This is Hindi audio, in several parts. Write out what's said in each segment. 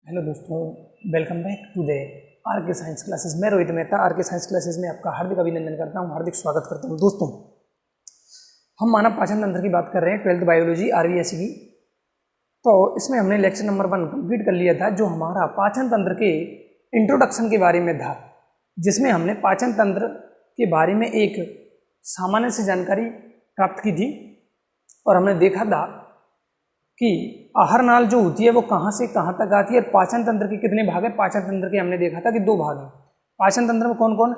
हेलो दोस्तों, welcome back to the R K science classes. मैं Rohit Mehta R K science classes में आपका हार्दिक अभिनंदन करता हूं, हार्दिक स्वागत करता हूं। दोस्तों, हम मानव पाचन तंत्र की बात कर रहे हैं, 12th बायोलॉजी आरबीएससी की। तो इसमें हमने लेक्चर नंबर 1 कंप्लीट कर लिया था, जो हमारा पाचन तंत्र के इंट्रोडक्शन के बारे में था, जिसमें हमने पाचन तंत्र के बारे में एक सामान्य सी जानकारी प्राप्त की थी और हमने देखा था कि आहार नाल जो होती है वो कहाँ से कहाँ तक आती है और पाचन तंत्र के कितने भाग है। पाचन तंत्र के हमने देखा था कि 2 भाग हैं। पाचन तंत्र में कौन कौन?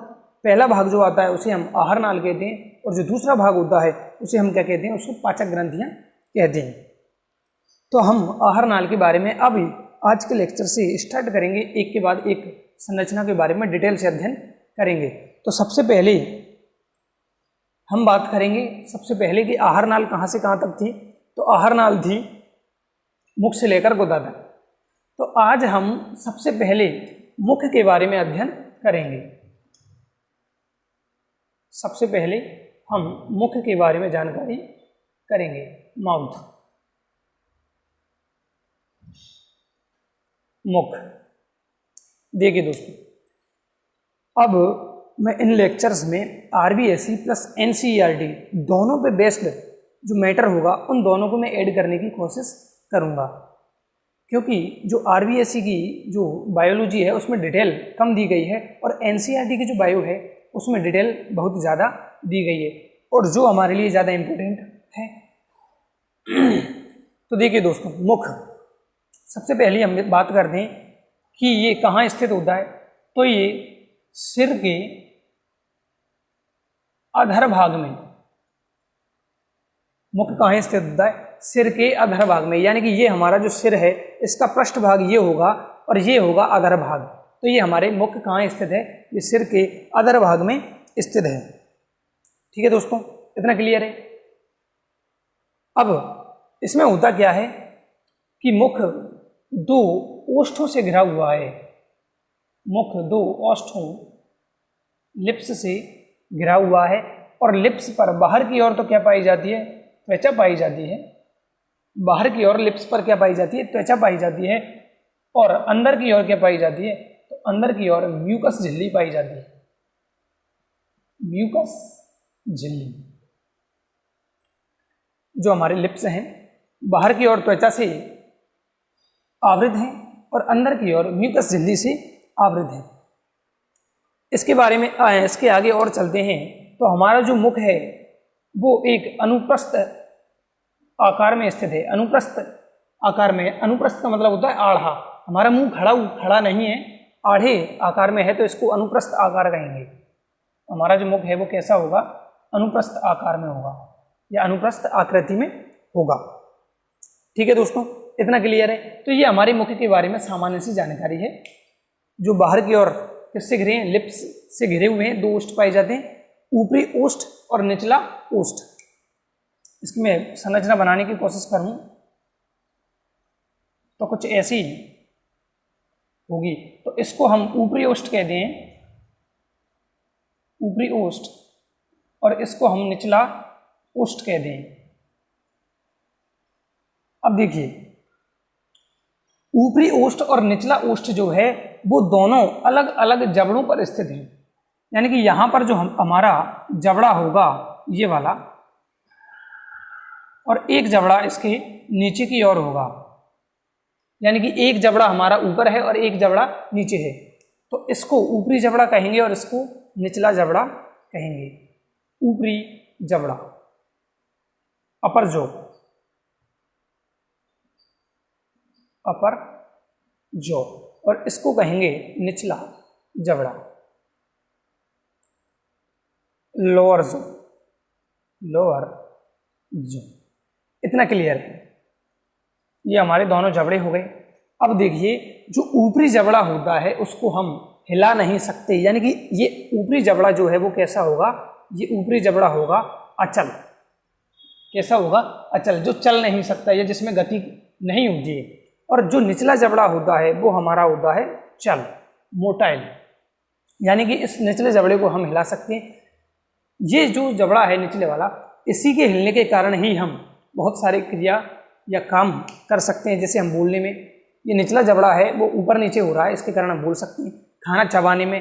पहला भाग जो आता है उसे हम आहार नाल कहते हैं और जो दूसरा भाग होता है उसे हम क्या कहते हैं? उसको पाचक ग्रंथियाँ कहते हैं। तो हम आहार नाल के बारे में अब आज के लेक्चर से स्टार्ट करेंगे, एक के बाद एक संरचना के बारे में डिटेल से अध्ययन करेंगे। तो सबसे पहले हम बात करेंगे सबसे पहले कि आहार नाल कहाँ से कहाँ तक थी। तो आहार नाल थी मुख से लेकर गुदा तक। तो आज हम सबसे पहले मुख के बारे में अध्ययन करेंगे। सबसे पहले हम मुख के बारे में जानकारी करेंगे। माउथ, मुख। देखिए दोस्तों, अब मैं इन लेक्चर्स में आरबीएससी प्लस एनसीईआरटी दोनों पे बेस्ड जो मैटर होगा उन दोनों को मैं ऐड करने की कोशिश करूंगा, क्योंकि जो आरबीएससी की जो बायोलॉजी है उसमें डिटेल कम दी गई है और एनसीईआरटी की जो बायो है उसमें डिटेल बहुत ज़्यादा दी गई है और जो हमारे लिए ज़्यादा इम्पोर्टेंट है। तो देखिए दोस्तों, मुख, सबसे पहले हम बात करते हैं कि ये कहाँ स्थित होता है। तो ये सिर के अधर भाग में, मुख कहाँ स्थित होता है? सिर के अधर भाग में, यानी कि ये हमारा जो सिर है इसका पृष्ठ भाग ये होगा और ये होगा अधर भाग। तो ये हमारे मुख कहाँ स्थित है? ये सिर के अधर भाग में स्थित है। ठीक है दोस्तों, इतना क्लियर है। अब इसमें होता क्या है कि मुख 2 ओष्ठों से घिरा हुआ है। मुख 2 ओष्ठों, लिप्स से घिरा हुआ है और लिप्स पर बाहर की ओर तो क्या पाई जाती है? त्वचा पाई जाती है। बाहर की ओर लिप्स पर क्या पाई जाती है? त्वचा पाई जाती है। और अंदर की ओर क्या पाई जाती है? तो अंदर की ओर म्यूकस झिल्ली पाई जाती है। म्यूकस झिल्ली, जो हमारे लिप्स हैं, बाहर की ओर त्वचा से आवृत हैं और अंदर की ओर म्यूकस झिल्ली से आवृत है। इसके बारे में इसके आगे और चलते हैं। तो हमारा जो मुख है वो एक अनुप्रस्थ आकार में स्थित है। अनुप्रस्थ आकार में, अनुप्रस्थ का मतलब होता है आढ़ा। हमारा मुंह खड़ा नहीं है, आढ़े आकार में है, तो इसको अनुप्रस्थ आकार कहेंगे। हमारा जो मुख है वो कैसा होगा? अनुप्रस्थ आकार में होगा या अनुप्रस्थ आकृति में होगा। ठीक है दोस्तों, इतना क्लियर है। तो ये हमारे मुख के बारे में सामान्य सी जानकारी है। जो बाहर की ओर किससे घिरे हैं? लिप्स से घिरे हुए हैं। 2 ओष्ठ पाए जाते हैं, ऊपरी ओष्ठ और निचला ओष्ठ। इसकी मैं संरचना बनाने की कोशिश करूं तो कुछ ऐसी होगी। तो इसको हम ऊपरी ओष्ठ कहते हैं, ऊपरी ओष्ठ, और इसको हम निचला ओष्ठ कहते हैं। अब देखिए, ऊपरी ओष्ठ और निचला ओष्ठ जो है वो दोनों अलग अलग जबड़ों पर स्थित हैं। यानी कि यहां पर जो हमारा जबड़ा होगा ये वाला, और एक जबड़ा इसके नीचे की ओर होगा। यानी कि एक जबड़ा हमारा ऊपर है और एक जबड़ा नीचे है। तो इसको ऊपरी जबड़ा कहेंगे और इसको निचला जबड़ा कहेंगे। ऊपरी जबड़ा, अपर जॉ, अपर जॉ, और इसको कहेंगे निचला जबड़ा, लोअर जॉ, लोअर जॉ। इतना क्लियर है। ये हमारे दोनों जबड़े हो गए। अब देखिए, जो ऊपरी जबड़ा होता है उसको हम हिला नहीं सकते। यानी कि ये ऊपरी जबड़ा जो है वो कैसा होगा? ये ऊपरी जबड़ा होगा अचल। कैसा होगा? अचल, जो चल नहीं सकता या जिसमें गति नहीं होती है। और जो निचला जबड़ा होता है वो हमारा होता है चल, मोटाइल। यानी कि इस निचले जबड़े को हम हिला सकते हैं। ये जो जबड़ा है निचले वाला, इसी के हिलने के कारण ही हम बहुत सारी क्रिया या काम कर सकते हैं। जैसे हम बोलने में ये निचला जबड़ा है वो ऊपर नीचे हो रहा है, इसके कारण हम बोल सकते हैं। खाना चबाने में,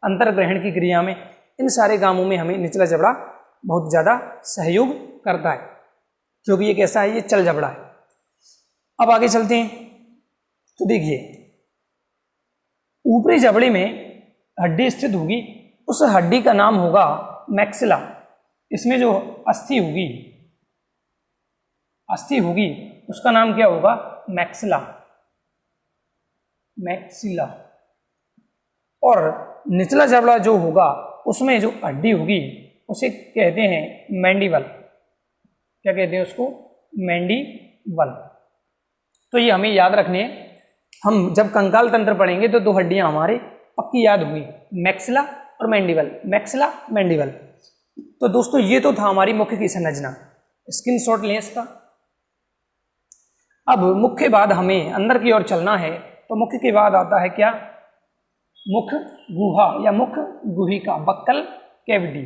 अंतर्ग्रहण की क्रिया में, इन सारे कामों में हमें निचला जबड़ा बहुत ज़्यादा सहयोग करता है, क्योंकि ये कैसा है, ये चल जबड़ा है। अब आगे चलते हैं। तो देखिए, ऊपरी जबड़े में हड्डी स्थित होगी, उस हड्डी का नाम होगा मैक्सिला। इसमें जो अस्थि होगी उसका नाम क्या होगा, मैक्सिला। और निचला जबड़ा जो होगा उसमें जो हड्डी होगी उसे कहते हैं मैंडिबल। क्या कहते हैं उसको, मैंडिबल। तो ये हमें याद रखने हैं। हम जब कंकाल तंत्र पढ़ेंगे तो 2 हड्डियां हमारे पक्की याद होंगी, मैक्सिला और मैंडिबल, मैक्सिला मैंडिबल। तो दोस्तों ये तो था हमारी मुख्य की संरचना, स्क्रीनशॉट लें इसका। अब मुख्य बाद हमें अंदर की ओर चलना है, तो मुख्य के बाद आता है क्या, मुख्य गुहा या मुख्य गुहिका, बक्कल कैविटी।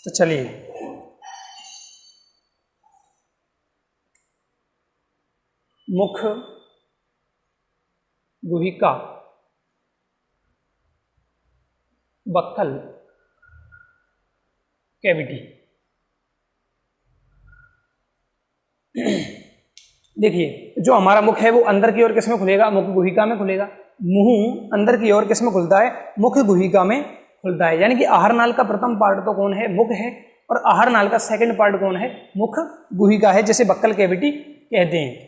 तो चलिए, मुख्य गुहिका, बक्कल कैविटी। देखिए, जो हमारा मुख है वो अंदर की ओर किस में खुलेगा, मुख गुहिका में खुलेगा। मुंह अंदर की ओर किस में खुलता है, मुख गुहिका में खुलता है। यानी कि आहार नाल का प्रथम पार्ट तो कौन है, मुख है, और आहार नाल का सेकंड पार्ट कौन है, मुख गुहिका है, जैसे बक्कल कैविटी कहते हैं।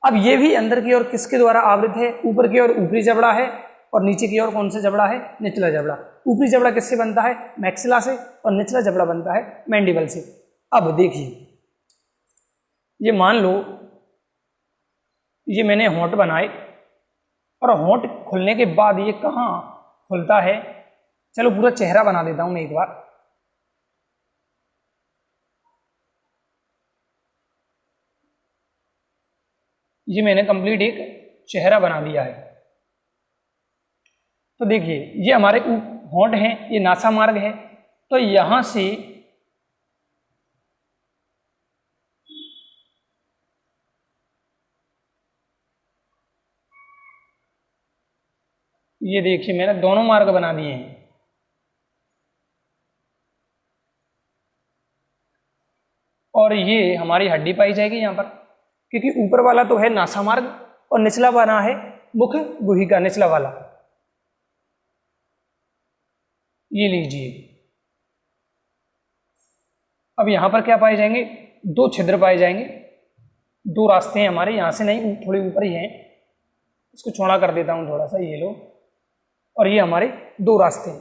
अब ये भी अंदर की ओर किसके द्वारा आवृत है, ऊपर की ओर ऊपरी जबड़ा है, और नीचे की ओर कौन सा जबड़ा है, निचला जबड़ा। ऊपरी जबड़ा किससे बनता है, मैक्सिला से, और निचला जबड़ा बनता है मैंडिबल से। अब देखिए, ये मान लो ये मैंने होंठ बनाए, और होंठ खुलने के बाद ये कहाँ खुलता है, चलो पूरा चेहरा बना देता हूं मैं एक बार। ये मैंने कंप्लीट एक चेहरा बना दिया है। तो देखिए, ये हमारे होंठ हैं, ये नासा मार्ग है, तो यहां से ये देखिए मैंने दोनों मार्ग बना दिए हैं। और ये हमारी हड्डी पाई जाएगी यहाँ पर, क्योंकि ऊपर वाला तो है नासा मार्ग और निचला बना है मुख गुहिका, निचला वाला। ये लीजिए, अब यहां पर क्या पाए जाएंगे, 2 छिद्र पाए जाएंगे। 2 रास्ते हैं हमारे, यहां से नहीं, थोड़ी ऊपर ही हैं। इसको चौड़ा कर देता हूं थोड़ा सा, ये लो, और ये हमारे 2 रास्ते हैं।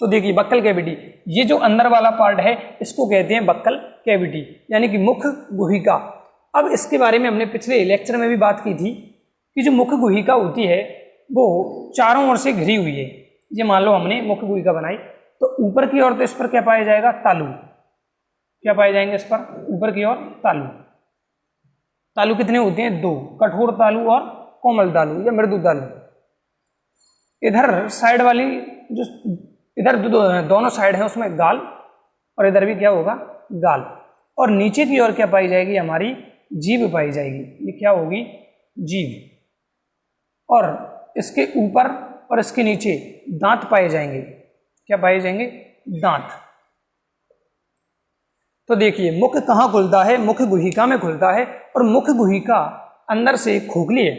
तो देखिए, बक्कल कैविटी, ये जो अंदर वाला पार्ट है इसको कहते हैं बक्कल कैविटी, यानी कि मुख गुहिका। अब इसके बारे में हमने पिछले लेक्चर में भी बात की थी कि जो मुख गुहिका होती है वो चारों ओर से घिरी हुई है। ये मान लो हमने मुख गुहिका बनाई, तो ऊपर की ओर तो इस पर क्या पाया जाएगा, तालु। क्या पाए जाएंगे इस पर, ऊपर की ओर तालु। तालु कितने होते हैं, 2, कठोर तालु और कोमल तालु या मृदु तालु। इधर साइड वाली जो इधर दोनों साइड है उसमें गाल, और इधर भी क्या होगा, गाल। और नीचे की ओर क्या पाई जाएगी, हमारी जीभ पाई जाएगी। ये क्या होगी, जीभ। और इसके ऊपर और इसके नीचे दांत पाए जाएंगे। क्या पाए जाएंगे, दांत। तो देखिए, मुख कहाँ खुलता है, मुख गुहिका में खुलता है, और मुख गुहिका अंदर से खोखली है।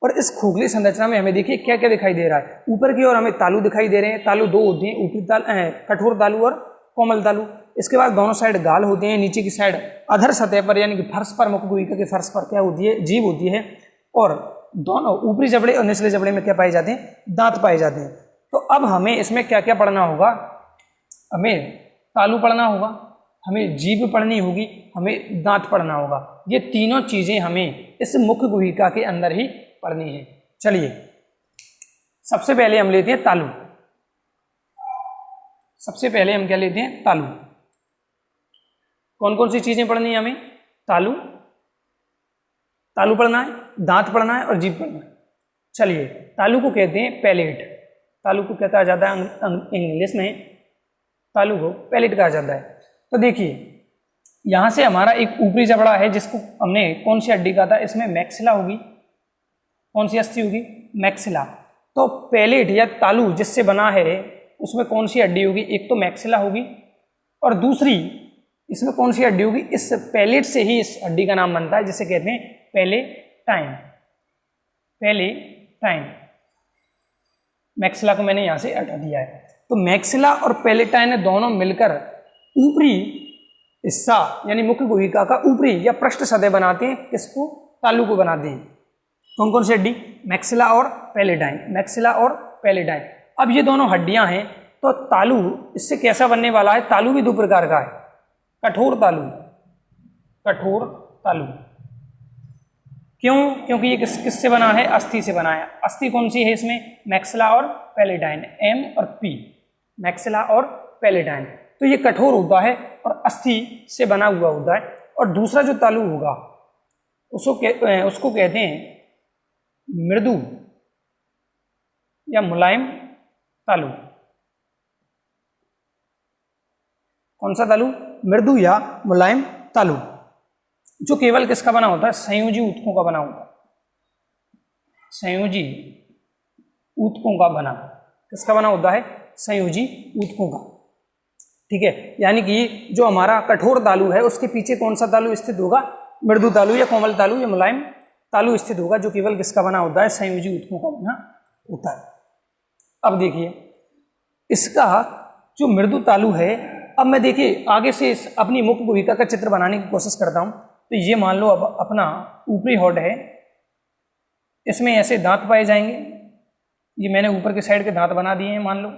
और इस खोखली संरचना में हमें देखिए क्या क्या दिखाई दे रहा है। ऊपर की ओर हमें तालु दिखाई दे रहे हैं, तालु 2 होते हैं, ऊपरी कठोर तालु और कोमल तालु। इसके बाद दोनों साइड गाल होते हैं, नीचे की साइड अधर सतह पर यानी कि फर्श पर, मुख गुहिका के फर्श पर क्या होती है, जीभ होती है। और दोनों ऊपरी जबड़े और निचले जबड़े में क्या पाए जाते हैं, दांत पाए जाते हैं। तो अब हमें इसमें क्या क्या पढ़ना होगा, हमें तालु पढ़ना होगा, हमें जीभ पढ़नी होगी, हमें दांत पढ़ना होगा। ये तीनों चीजें हमें इस मुख गुहिका के अंदर ही पढ़नी है। चलिए, सबसे पहले हम लेते हैं तालु। सबसे पहले हम क्या लेते हैं, तालु। कौन कौन सी चीजें पढ़नी है हमें, तालु, तालु पढ़ना है, दांत पढ़ना है और जीभ पढ़ना है। चलिए, तालु को कहते हैं पैलेट। तालु को क्या कहा जाता है इंग्लिश में, तालु को पैलेट कहा जाता है। तो देखिए, यहाँ से हमारा एक ऊपरी जबड़ा है जिसको हमने कौन सी हड्डी कहा था, इसमें मैक्सिला होगी। कौन सी अस्थि होगी, मैक्सिला। तो पैलेट या तालू जिससे बना है उसमें कौन सी हड्डी होगी, एक तो मैक्सिला होगी और दूसरी इसमें कौन सी हड्डी होगी, इस पैलेट से ही इस हड्डी का नाम बनता है जिसे कहते हैं पैलेटाइन। पैलेटाइन, मैक्सिला को मैंने यहाँ से हटा दिया है। तो मैक्सिला और पैलेटाइन दोनों मिलकर ऊपरी हिस्सा यानी मुख्य गुहिका का ऊपरी या पृष्ठ सतह बनाते हैं, किसको, तालू को बनाते हैं। कौन कौन सी हड्डी, मैक्सिला और पैलेटाइन, मैक्सिला और पैलेटाइन। अब ये दोनों हड्डियां हैं तो तालू इससे कैसा बनने वाला है, तालू भी दो प्रकार का है, कठोर तालू, कठोर तालू। क्यों, क्योंकि ये किससे बना है, अस्थि से बना है। अस्थि कौन सी है इसमें, मैक्सिला और पैलेटाइन, एम और पी, मैक्सिला और पैलेटाइन। तो ये कठोर होता है और अस्थि से बना हुआ होता है। और दूसरा जो तालू होगा उसको कहते हैं मृदु या मुलायम तालु। कौन सा तालु? मृदु या मुलायम तालु, जो केवल किसका बना होता है? संयोजी ऊतकों का बना होता है। संयोजी ऊतकों का बना, किसका बना होता है? संयोजी ऊतकों का। ठीक है, यानी कि जो हमारा कठोर तालु है उसके पीछे कौन सा तालु स्थित होगा? मृदु तालु या कोमल तालु या मुलायम तालु स्थित होगा, जो केवल किसका बना होता है? संयोजी ऊतकों का बना होता है। अब देखिए इसका जो मृदु तालु है, अब मैं देखिए आगे से अपनी मुख्य गुहिका का चित्र बनाने की कोशिश करता हूं। तो ये मान लो अब अपना ऊपरी होड है, इसमें ऐसे दांत पाए जाएंगे। ये मैंने ऊपर के साइड के दांत बना दिए हैं मान लो।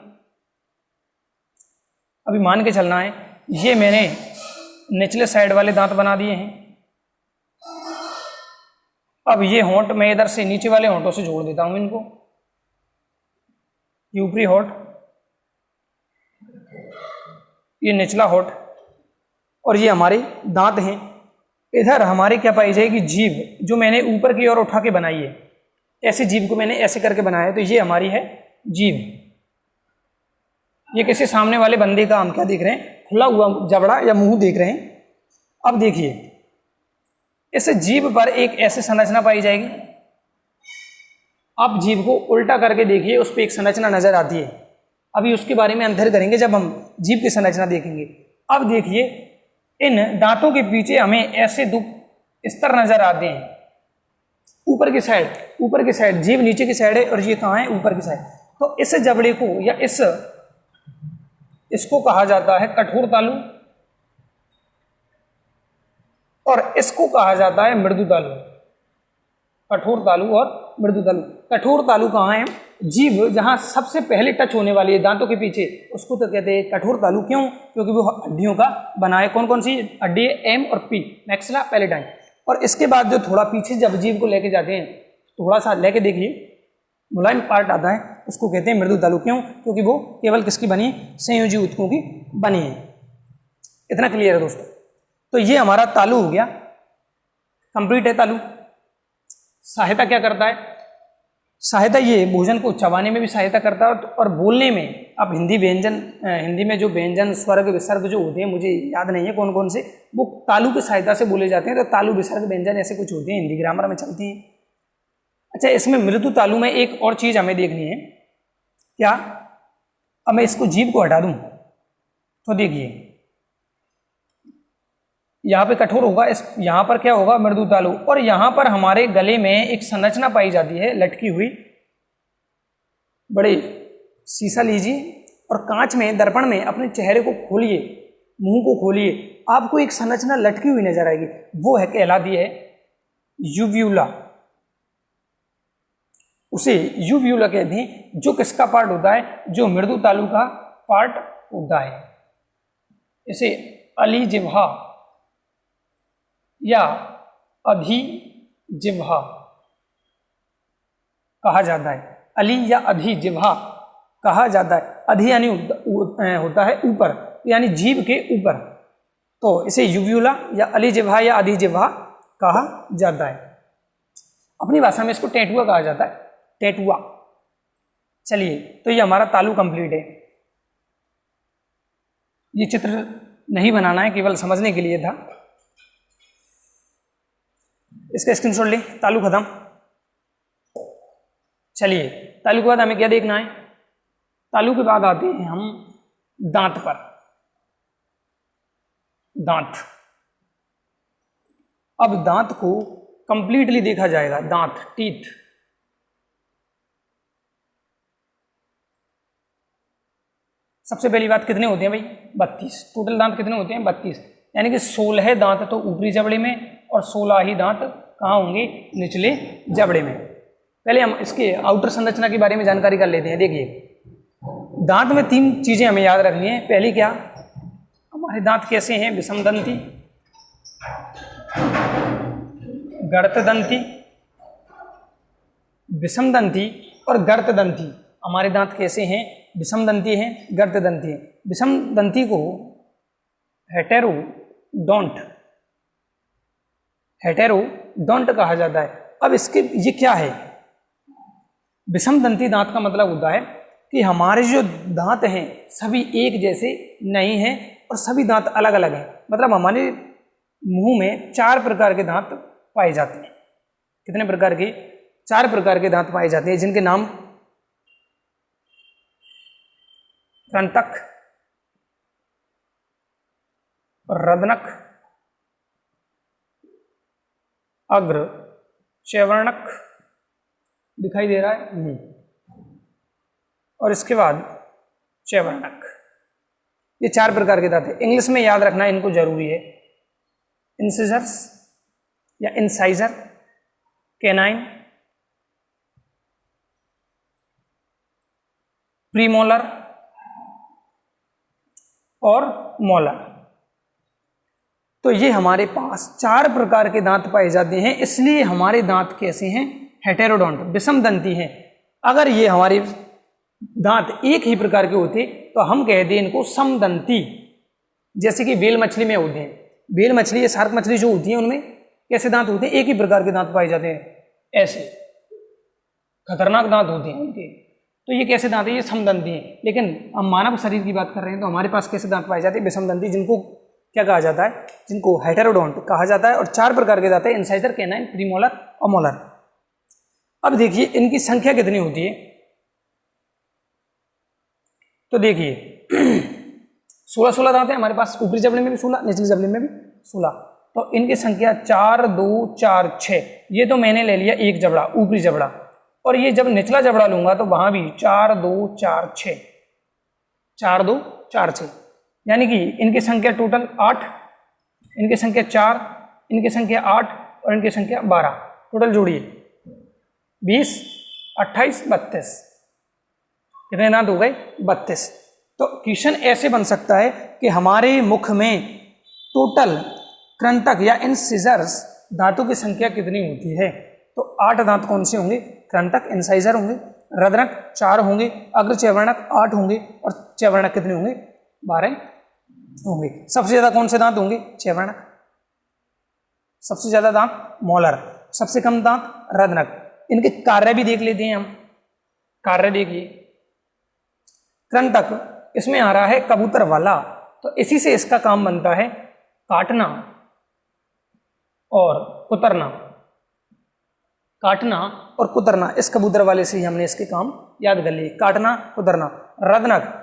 अभी मान के चलना है, ये मैंने निचले साइड वाले दांत बना दिए हैं। अब ये होंठ मैं इधर से नीचे वाले होंठों से जोड़ देता हूं इनको। ये ऊपरी होंठ, ये निचला होंठ और ये हमारे दांत हैं। इधर हमारे क्या पाई जाएगी? जीभ, जो मैंने ऊपर की ओर उठा के बनाई है। ऐसे जीभ को मैंने ऐसे करके बनाया है, तो ये हमारी है जीभ। ये किसी सामने वाले बंदे का हम क्या देख रहे हैं? खुला हुआ जबड़ा या मुंह देख रहे हैं। अब देखिए इस जीभ पर एक ऐसे संरचना पाई जाएगी। आप जीभ को उल्टा करके देखिए, उस पर एक संरचना नजर आती है। अभी उसके बारे में अंतर करेंगे जब हम जीभ की संरचना देखेंगे। अब देखिए इन दांतों के पीछे हमें ऐसे दो स्तर नजर आते हैं। ऊपर की साइड जीभ नीचे की साइड है और ये कहाँ है? ऊपर की साइड। तो इस जबड़े को या इसको कहा जाता है कठोर तालु और इसको कहा जाता है मृदु तालु। कठोर तालु और मृदु तालु। कठोर तालु कहाँ है? जीभ जहां सबसे पहले टच होने वाली है दांतों के पीछे, उसको तो कहते हैं कठोर तालु। क्यों? क्योंकि वो हड्डियों का बना है। कौन कौन सी हड्डी है? एम और पी, मैक्सिला पैलेटाइन। और इसके बाद जो थोड़ा पीछे जब जीभ को लेके जाते हैं, थोड़ा सा लेके देखिए, मुलायम पार्ट आता है, उसको कहते हैं मृदु तालु। क्यों? क्योंकि वो केवल किसकी बनी है? संयोजी ऊतकों की बनी है। इतना क्लियर है दोस्तों? तो ये हमारा तालु हो गया, कंप्लीट है तालु। सहायता क्या करता है? सहायता ये भोजन को चबाने में भी सहायता करता है और बोलने में। आप हिंदी में जो व्यंजन स्वर्ग विसर्ग जो होते हैं, मुझे याद नहीं है कौन कौन से, वो तालु की सहायता से बोले जाते हैं। तो तालु विसर्ग व्यंजन ऐसे कुछ होते हैं, हिंदी ग्रामर में चलती हैं। अच्छा, इसमें मृदु तालु में एक और चीज हमें देखनी है। क्या? अब मैं इसको जीभ को हटा दूं तो देखिए यहाँ पे कठोर होगा, यहाँ पर क्या होगा? मृदु तालु। और यहाँ पर हमारे गले में एक संरचना पाई जाती है लटकी हुई। बड़े शीशा लीजिए और कांच में, दर्पण में अपने चेहरे को खोलिए, मुंह को खोलिए, आपको एक संरचना लटकी हुई नजर आएगी। वो है, कहलाती है यूव्यूला। उसे यूव्यूला कहते हैं। जो किसका पार्ट होता है? जो मृदु तालु का पार्ट होता है। इसे अलीजिह्वा या अधिजिह्वा कहा जाता है। अली या अधिजिह्वा कहा जाता है। अधि यानी होता है ऊपर, यानी जीभ के ऊपर। तो इसे यूव्यूला या अलीजिह्वा या अधिजिह्वा कहा जाता है। अपनी भाषा में इसको टेटुआ कहा जाता है, टेटुआ। चलिए, तो ये हमारा तालु कंप्लीट है। ये चित्र नहीं बनाना है, केवल समझने के लिए था। इसका स्क्रीनशॉट ले, तालु खत्म। चलिए तालु के बाद हमें क्या देखना है, तालु के बाद आते हैं हम दांत पर। दांत, अब दांत को कंप्लीटली देखा जाएगा। दांत, टीथ, सबसे पहली बात कितने होते हैं भाई, 32। टोटल दांत कितने होते हैं, 32, यानी कि 16 दांत तो ऊपरी जबड़े में और 16 ही दांत कहाँ होंगे, निचले जबड़े में। पहले हम इसके आउटर संरचना के बारे में जानकारी कर लेते हैं। देखिए दांत में 3 चीजें हमें याद रखनी है। पहली क्या, हमारे दांत कैसे हैं, विषमदंती, गर्तदंती, विषमदंती और गर्तदंती। हमारे दांत कैसे हैं, विषमदंती हैं, गर्तदंती हैं। विषमदंती को हेटेरोडोंट कहा जाता है। अब इसके ये क्या है, विषमदंती दांत का मतलब होता है कि हमारे जो दांत हैं सभी एक जैसे नहीं हैं और सभी दांत अलग अलग हैं। मतलब हमारे मुंह में 4 प्रकार के दांत पाए जाते हैं। कितने प्रकार के, 4 प्रकार के दांत पाए जाते हैं, जिनके नाम कृंतक, रदनक, अग्र चैवर्णक, दिखाई दे रहा है, और इसके बाद चैवर्णक। ये 4 प्रकार के दांत है। इंग्लिश में याद रखना इनको जरूरी है, इंसिजर्स या इंसाइजर, कैनाइन, प्रीमोलर और मोलर। तो ये हमारे पास 4 प्रकार के दांत पाए जाते हैं, इसलिए हमारे दांत कैसे हैं, हेटेरोडोंट, विषमदंती हैं। अगर ये हमारे दांत एक ही प्रकार के होते तो हम कहते हैं इनको समदंती। जैसे कि व्हेल मछली में होते हैं, व्हेल मछली या शार्क मछली जो होती है उनमें कैसे दांत होते हैं, एक ही प्रकार के दांत पाए जाते हैं, ऐसे खतरनाक दांत होते हैं उनके। तो ये कैसे दांत है, ये समदंती हैं। लेकिन हम मानव शरीर की बात कर रहे हैं तो हमारे पास कैसे दांत पाए जाते हैं, विषमदंती, जिनको क्या कहा जाता है, जिनको हेटेरोडोंट कहा जाता है। और 4 प्रकार के दांत हैं, इंसाइजर, कैनाइन, प्रीमोलर और मोलर। अब देखिए इनकी संख्या कितनी होती है, तो देखिए 16 दांत है हमारे पास, ऊपरी जबड़े में भी 16, निचली जबड़े में भी 16। तो इनकी संख्या 4, 2, 4, 6। ये तो मैंने ले लिया एक जबड़ा, ऊपरी जबड़ा, और ये जब निचला जबड़ा लूंगा तो वहां भी 4, 2, 4, 6, 4, 2, 4, 6, यानी कि इनकी संख्या टोटल 8, इनकी संख्या 4, इनकी संख्या 8 और इनकी संख्या 12। टोटल जोड़िए 20, 28, 32। कितने दांत हो गए, 32। तो क्वेश्चन ऐसे बन सकता है कि हमारे मुख में टोटल कृंतक या इंसिजर्स दांतों की संख्या कितनी होती है, तो 8 दांत कौन से होंगे, कृंतक, इंसाइजर होंगे, रद्रक 4 होंगे, अग्र चैवर्णक 8 होंगे और चैवर्णक कितने होंगे, 12 होंगे। सबसे ज्यादा कौन से दांत होंगे, चैवर्णक, सबसे ज्यादा दांत मोलर, सबसे कम दांत रद्रक। इनके कार्य भी देख लेते हैं हम। कार्य देखिए, कृंतक इसमें आ रहा है कबूतर वाला, तो इसी से इसका काम बनता है काटना और कुतरना, काटना और कुतरना। इस कबूतर वाले से ही हमने इसके काम याद कर लिए, काटना, कुतरना। रद्नक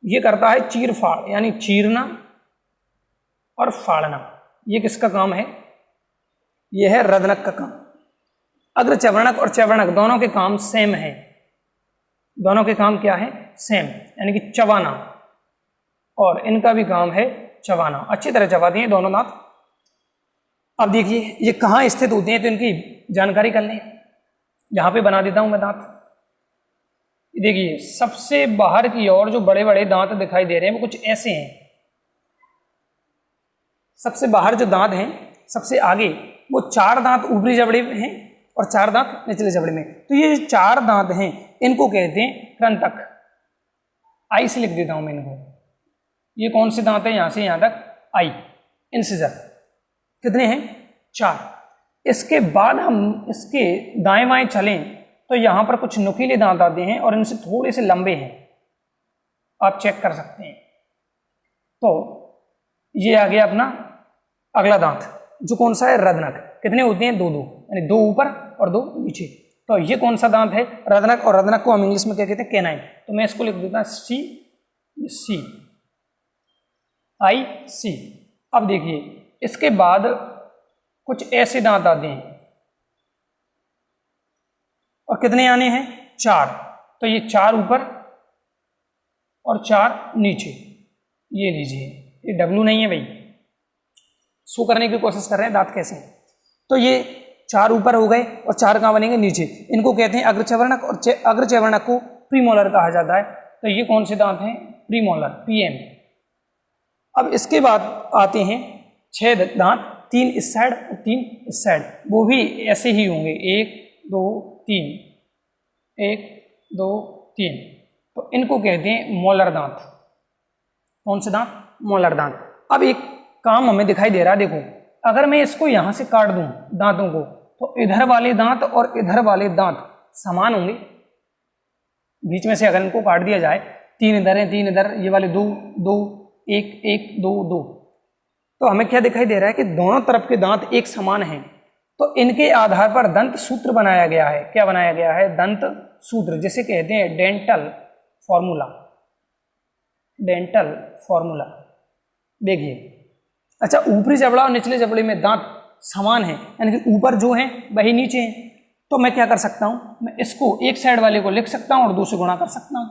ये करता है चीर फाड़, यानी चीरना और फाड़ना। ये किसका काम है, ये है रद्नक का काम। अग्र चैवर्णक और चैवर्णक दोनों के काम सेम है, दोनों के काम क्या है, सेम, यानी कि चबाना, और इनका भी काम है चबाना। अच्छी तरह चबाते हैं दोनों दांत। अब देखिए ये कहाँ स्थित होते हैं, तो इनकी जानकारी कर लें। यहाँ पे बना देता हूं मैं दांत। देखिए सबसे बाहर की ओर जो बड़े बड़े दांत दिखाई दे रहे हैं वो कुछ ऐसे हैं। सबसे बाहर जो दांत हैं, सबसे आगे वो 4 दांत ऊपरी जबड़े में हैं और 4 दांत निचले जबड़े में। तो ये 4 दांत हैं, इनको कहते हैं कृंतक। आई से लिख देता हूं मैं इनको। ये कौन से दांत है, यहां से यहां तक आई, इंसिजर। कितने हैं, 4। इसके बाद हम इसके दाएं बाएं चलें तो यहां पर कुछ नुकीले दांत आते हैं और इनसे थोड़े से लंबे हैं, आप चेक कर सकते हैं। तो ये आ गया अपना अगला दांत, जो कौन सा है, रद्नक। कितने होते हैं? 2 2, यानी 2 ऊपर और 2 नीचे। तो ये कौन सा दांत है? रदनक, और रदनक को हम इंग्लिश में क्या कहते हैं? कैनाइन। तो मैं इसको लिख देता सी सी आई सी। अब देखिए इसके बाद कुछ ऐसे दांत आते हैं और कितने आने हैं? 4। तो ये 4 ऊपर और 4 नीचे, ये लीजिए, ये डब्लू नहीं है भाई, शो करने की कोशिश कर रहे हैं दांत कैसे हैं। तो ये 4 ऊपर हो गए और 4 कहाँ बनेंगे? नीचे। इनको कहते हैं अग्रचैवर्णक, और अग्रचैवर्णक को प्रीमोलर कहा जाता है। तो ये कौन से दांत हैं? Premolar, PM. अब इसके बाद आते हैं 6 दांत, 3 इस साइड और 3 इस साइड, वो भी ऐसे ही होंगे, 1 2 3, 1 2 3। तो इनको कहते हैं मोलर दांत। कौन से दांत? मोलर दांत। अब एक काम हमें दिखाई दे रहा है, देखो अगर मैं इसको यहां से काट दूं दांतों को, तो इधर वाले दांत और इधर वाले दांत समान होंगे। बीच में से अगर इनको काट दिया जाए, 3 इधर है 3 इधर, ये वाले 2 2 1 1 2 2, तो हमें क्या दिखाई दे रहा है कि दोनों तरफ के दांत एक समान हैं। तो इनके आधार पर दंत सूत्र बनाया गया है। क्या बनाया गया है? दंत सूत्र, जिसे कहते हैं डेंटल फॉर्मूला। Dental formula. देखिए, अच्छा ऊपरी जबड़ा और निचले जबड़े में दांत समान है, यानी कि ऊपर जो है वही नीचे है। तो मैं क्या कर सकता हूं? मैं इसको एक साइड वाले को लिख सकता हूं और 2 से गुणा कर सकता हूं।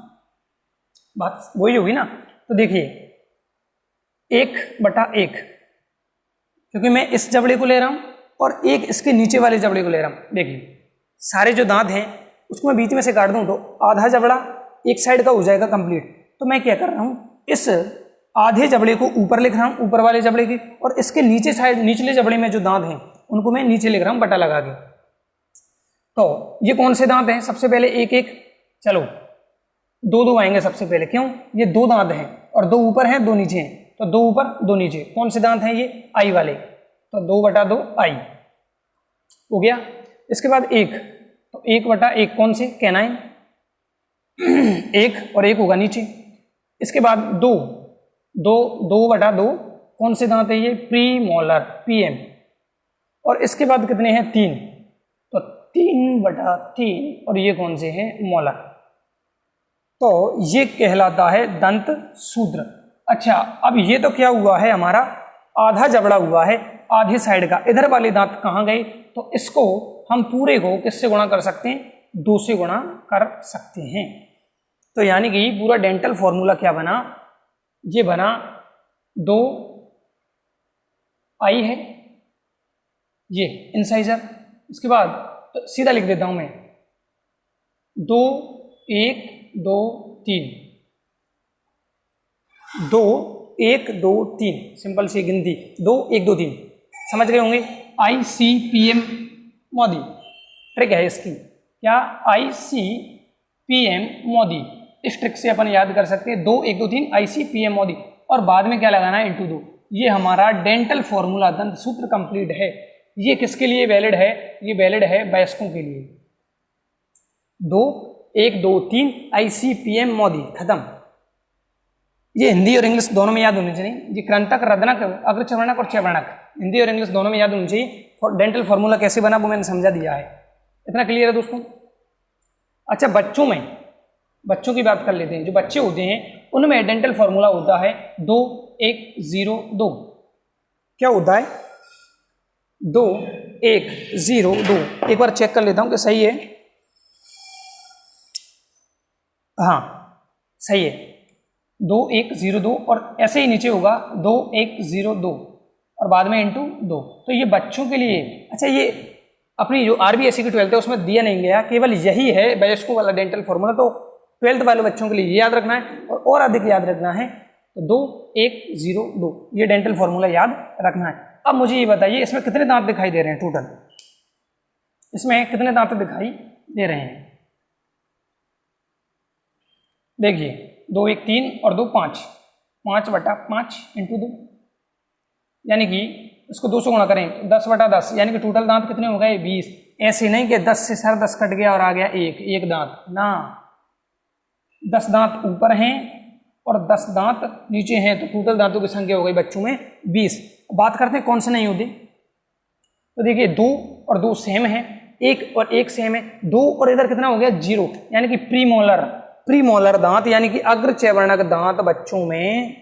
बात वही होगी ना। तो देखिए 1/1, क्योंकि मैं इस जबड़े को ले रहा हूं और एक इसके नीचे वाले जबड़े को ले रहा हूं। देखिए सारे जो दांत हैं उसको मैं बीच में से काट दूं तो आधा जबड़ा एक साइड का हो जाएगा कंप्लीट। तो मैं क्या कर रहा हूं? इस आधे जबड़े को ऊपर लिख रहा हूं, ऊपर वाले जबड़े की, और इसके नीचे साइड निचले जबड़े में जो दांत हैं उनको मैं नीचे लिख रहा हूं बटा लगा के। तो ये कौन से दांत हैं? सबसे पहले 1 1, चलो 2 2 आएंगे सबसे पहले। क्यों? ये 2 दांत हैं और 2 ऊपर हैं 2 नीचे हैं, तो 2 ऊपर 2 नीचे। कौन से दांत हैं? ये आई वाले। तो 2/2 आई हो गया। इसके बाद 1, तो 1/1 कौन से? कैनाइन। 1 और 1 होगा नीचे। इसके बाद 2 2/2 कौन से दांत है? ये प्रीमोलर, पीएम। और इसके बाद कितने हैं? 3, तो 3/3, और ये कौन से हैं? मोलर। तो ये कहलाता है दंत सूत्र। अच्छा, अब ये तो क्या हुआ है? हमारा आधा जबड़ा हुआ है आधे साइड का। इधर वाले दांत कहाँ गए? तो इसको हम पूरे को किससे गुणा कर सकते हैं? 2 से गुणा कर सकते हैं। तो यानी कि पूरा डेंटल फॉर्मूला क्या बना? ये बना 2 आई है, ये इंसाइजर। इसके बाद तो सीधा लिख देता हूं मैं 2 1 2 3, 2 1 2 3, सिंपल सी गिनती 2 1 2 3, समझ गए होंगे। ICPM मोदी, ट्रिक है इसकी। क्या? ICPM मोदी, इस ट्रिक से अपन याद कर सकते हैं 2 1 2 3 ICPM मोदी, और बाद में क्या लगाना है? × 2। ये हमारा डेंटल फॉर्मूला दंत सूत्र कंप्लीट है। ये किसके लिए वैलिड है? ये वैलिड है वयस्कों के लिए। 2 1 2 3 ICPM मोदी, खत्म। ये हिंदी और इंग्लिश दोनों में याद होनी चाहिए। ये कृंतक, रदनक, अग्रचैवर्णक और चैवर्णक, हिंदी और इंग्लिश दोनों में याद होनी चाहिए। और डेंटल फॉर्मूला कैसे बना वो मैंने समझा दिया है। इतना क्लियर है दोस्तों? अच्छा, बच्चों की बात कर लेते हैं। जो बच्चे होते हैं उनमें डेंटल फॉर्मूला होता है 2 1 0 2। क्या होता है? 2 1 0 2। एक बार चेक कर लेता हूं कि सही है। हाँ सही है, 2 1 0 2, और ऐसे ही नीचे होगा 2 1 0 2 और बाद में × 2। तो ये बच्चों के लिए। अच्छा, ये अपनी जो RBSE की 12th है उसमें दिया नहीं गया, केवल यही है वयस्कों वाला डेंटल फॉर्मूला। तो 12th वाले बच्चों के लिए ये याद रखना है, और अधिक याद रखना है तो 2 1 0 2, ये डेंटल फॉर्मूला याद रखना है। अब मुझे ये बताइए, इसमें कितने दांत दिखाई दे रहे हैं टोटल? इसमें कितने दांत दिखाई दे रहे हैं? देखिए 2 1 3 और 2 5, 5/5 × 2, यानी कि इसको 2 से गुणा करें 10/10, यानी कि टोटल दांत कितने हो गए? 20। ऐसे नहीं कि 10 से सर 10 कट गया और आ गया एक दांत ना। 10 दांत ऊपर हैं और 10 दांत नीचे हैं, तो टोटल दांतों की संख्या हो गई बच्चों में 20। बात करते हैं कौन से नहीं होते। तो देखिए 2 और 2 सेम है, 1 और 1 सेम है, 2 और इधर कितना हो गया 0, यानी कि प्रीमोलर दांत यानी कि अग्र चैवर्णक दांत बच्चों में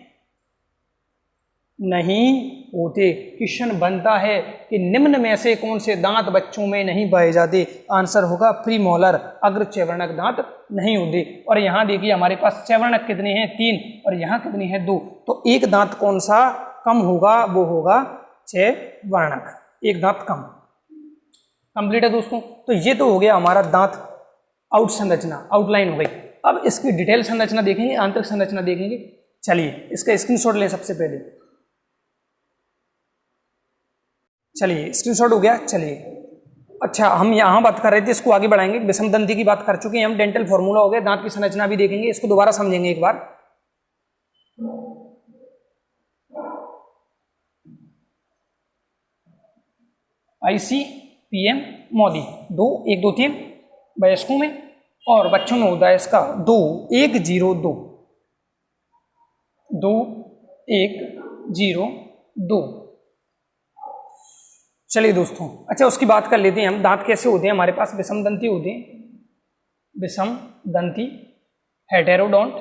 नहीं होते। क्वेश्चन बनता है कि निम्न में से कौन से दांत बच्चों में नहीं पाए जाते? आंसर होगा प्रीमोलर, अग्र चैवर्णक दांत नहीं होते। और यहाँ देखिए हमारे पास चैवर्णक कितने हैं 3 और यहाँ कितनी है 2, तो एक दांत कौन सा कम होगा? वो होगा चैवर्णक, एक दांत कम। कंप्लीट है दोस्तों। तो ये तो हो गया हमारा दांत आउट संरचना, आउटलाइन हो गई। अब इसकी डिटेल संरचना देखेंगे, आंतरिक संरचना देखेंगे। चलिए इसका स्क्रीनशॉट लें सबसे पहले। चलिए स्क्रीनशॉट हो गया। चलिए अच्छा, हम यहाँ बात कर रहे थे, इसको आगे बढ़ाएंगे। विषमदंती की बात कर चुके हैं हम, डेंटल फॉर्मूला हो गया, दांत की संरचना भी देखेंगे, इसको दोबारा समझेंगे एक बार। ICPM मोदी 2 1 2 3 वयस्कों में, और बच्चों में होता है इसका 2 1 0 2 2 1 0 2। चलिए दोस्तों, अच्छा उसकी बात कर लेते हैं हम। दांत कैसे होते हैं हमारे पास? विषमदंती होते हैं, विषमदंती, हेटेरोडोंट,